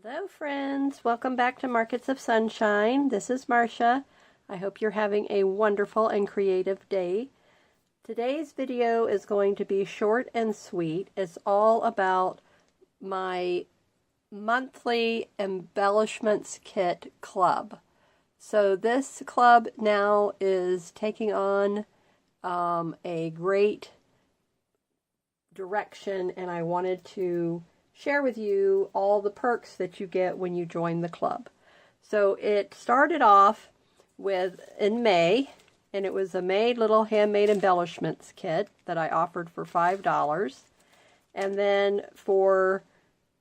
Hello friends, welcome back to Markets of Sunshine. This is Marsha. I hope you're having a wonderful and creative day. Today's video is going to be short and sweet. It's all about my monthly Embellishments Kit club. So this club now is taking on a great direction, and I wanted to share with you all the perks that you get when you join the club. So it started off in May, and it was a made little handmade embellishments kit that I offered for $5. And then for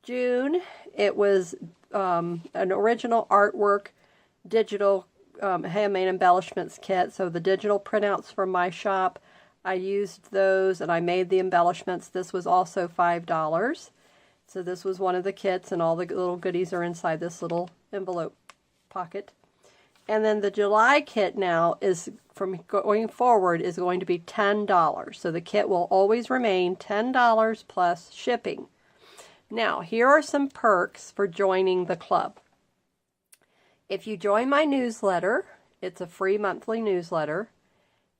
June, it was an original artwork digital handmade embellishments kit. So the digital printouts from my shop, I used those and I made the embellishments. This was also $5. So this was one of the kits, and all the little goodies are inside this little envelope pocket. And then the July kit now is, from going forward, is going to be $10. So the kit will always remain $10 plus shipping. Now, here are some perks for joining the club. If you join my newsletter, it's a free monthly newsletter,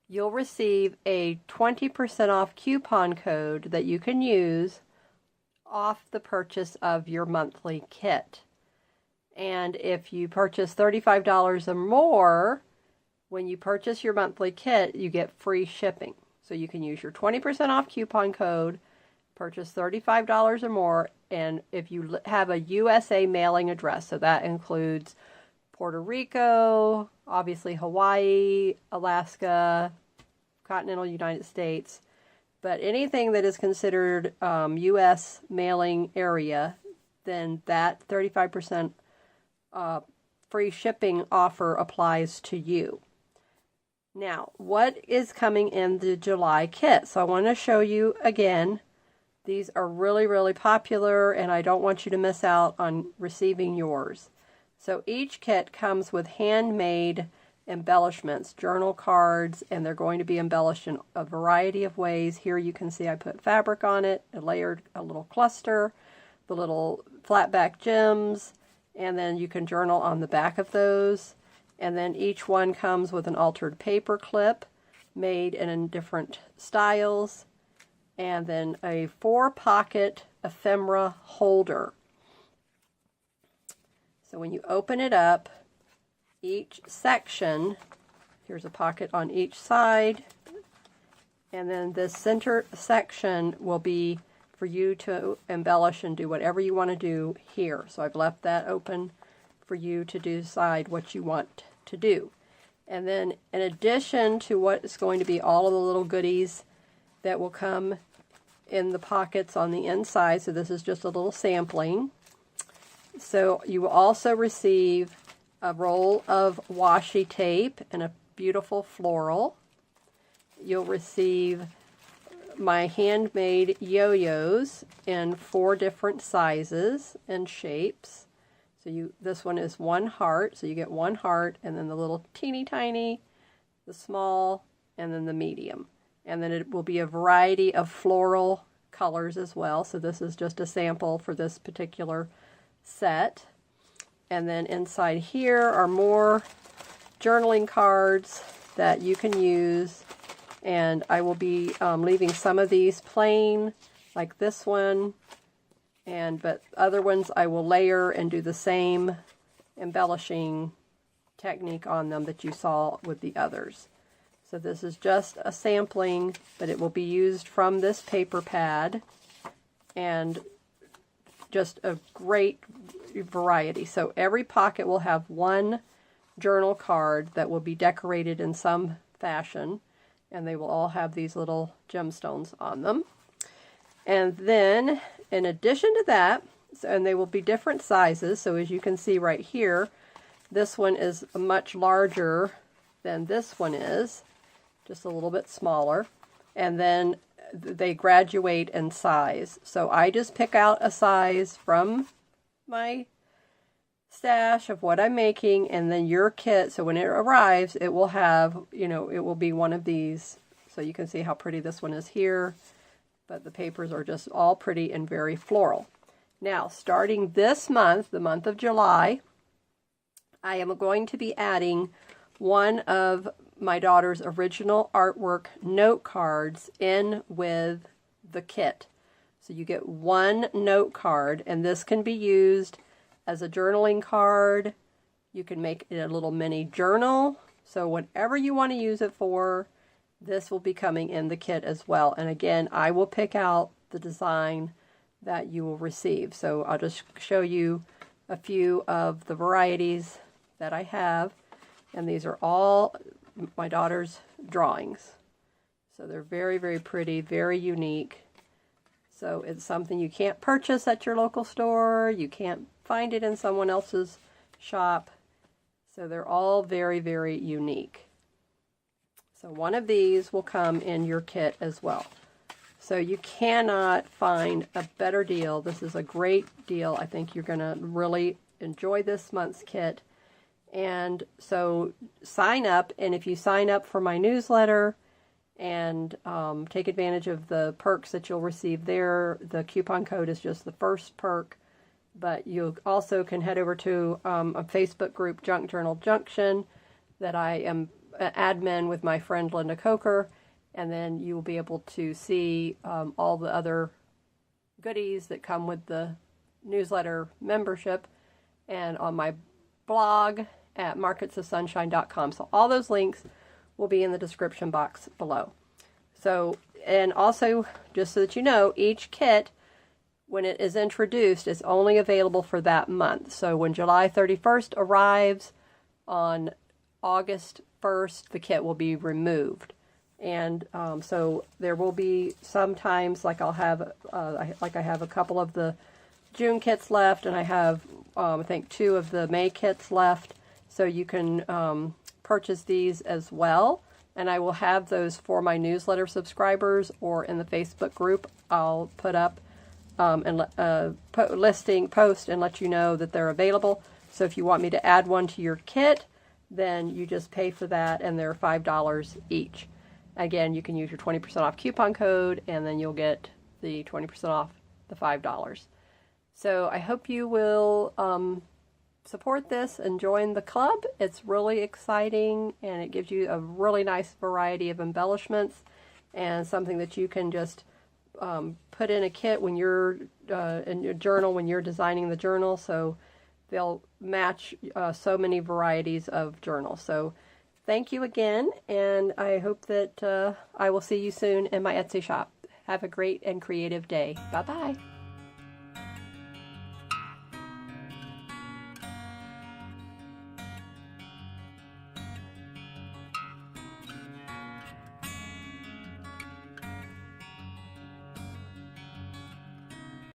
you'll receive a 20% off coupon code that you can use off the purchase of your monthly kit. And if you purchase $35 or more, when you purchase your monthly kit, you get free shipping. So you can use your 20% off coupon code, purchase $35 or more, and if you have a USA mailing address, so that includes Puerto Rico, obviously Hawaii, Alaska, continental United States, but anything that is considered U.S. mailing area, then that 35% free shipping offer applies to you. Now, what is coming in the July kit? So I want to show you again. These are really, really popular, and I don't want you to miss out on receiving yours. So each kit comes with handmade embellishments, journal cards, and they're going to be embellished in a variety of ways. Here you can see I put fabric on it, I layered a little cluster, the little flat back gems, and then you can journal on the back of those. And then each one comes with an altered paper clip made in different styles, and then a 4-pocket ephemera holder. So when you open it up, each section, here's a pocket on each side, and then this center section will be for you to embellish and do whatever you want to do here. So I've left that open for you to decide what you want to do. And then in addition to what is going to be all of the little goodies that will come in the pockets on the inside, so this is just a little sampling. So you will also receive a roll of washi tape and a beautiful floral. You'll receive my handmade yo-yos in 4 different sizes and shapes. So this one is 1 heart, so you get 1 heart, and then the little teeny tiny, the small, and then the medium. And then it will be a variety of floral colors as well. So this is just a sample for this particular set. And then inside here are more journaling cards that you can use. And I will be leaving some of these plain, like this one. But other ones I will layer and do the same embellishing technique on them that you saw with the others. So this is just a sampling, but it will be used from this paper pad. And just a great variety. So every pocket will have 1 journal card that will be decorated in some fashion, and they will all have these little gemstones on them. And then in addition to that, and they will be different sizes, so as you can see right here, this one is much larger than this one is, just a little bit smaller, and then they graduate in size. So I just pick out a size from my stash of what I'm making, and then your kit, so when it arrives, it will have, it will be one of these. So you can see how pretty this one is here, but the papers are just all pretty and very floral. Now, starting this month, the month of July, I am going to be adding one of my daughter's original artwork note cards in with the kit. So you get one note card, and this can be used as a journaling card. You can make it a little mini journal. So whatever you want to use it for, this will be coming in the kit as well. And again, I will pick out the design that you will receive. So I'll just show you a few of the varieties that I have. And these are all my daughter's drawings. So they're very, very pretty, very unique. So it's something you can't purchase at your local store. You can't find it in someone else's shop. So they're all very, very unique. So one of these will come in your kit as well. So you cannot find a better deal. This is a great deal. I think you're going to really enjoy this month's kit. And so sign up, and if you sign up for my newsletter and take advantage of the perks that you'll receive there, the coupon code is just the first perk. But you also can head over to a Facebook group, Junk Journal Junction, that I am admin with my friend Linda Coker, and then you will be able to see all the other goodies that come with the newsletter membership, and on my blog at marketsofsunshine.com. So all those links will be in the description box below. So, and also, just so that you know, each kit, when it is introduced, is only available for that month. So when July 31st arrives, on August 1st, the kit will be removed. And so there will be sometimes, like I'll have, I have a couple of the June kits left, and I have, I think, 2 of the May kits left. So you can purchase these as well. And I will have those for my newsletter subscribers, or in the Facebook group. I'll put up and post and let you know that they're available. So if you want me to add one to your kit, then you just pay for that, and they're $5 each. Again, you can use your 20% off coupon code, and then you'll get the 20% off the $5. So I hope you will support this and join the club. It's really exciting, and it gives you a really nice variety of embellishments, and something that you can just put in a kit when you're in your journal, when you're designing the journal. So they'll match so many varieties of journals. So thank you again, and I hope that I will see you soon in my Etsy shop. Have a great and creative day. Bye-bye.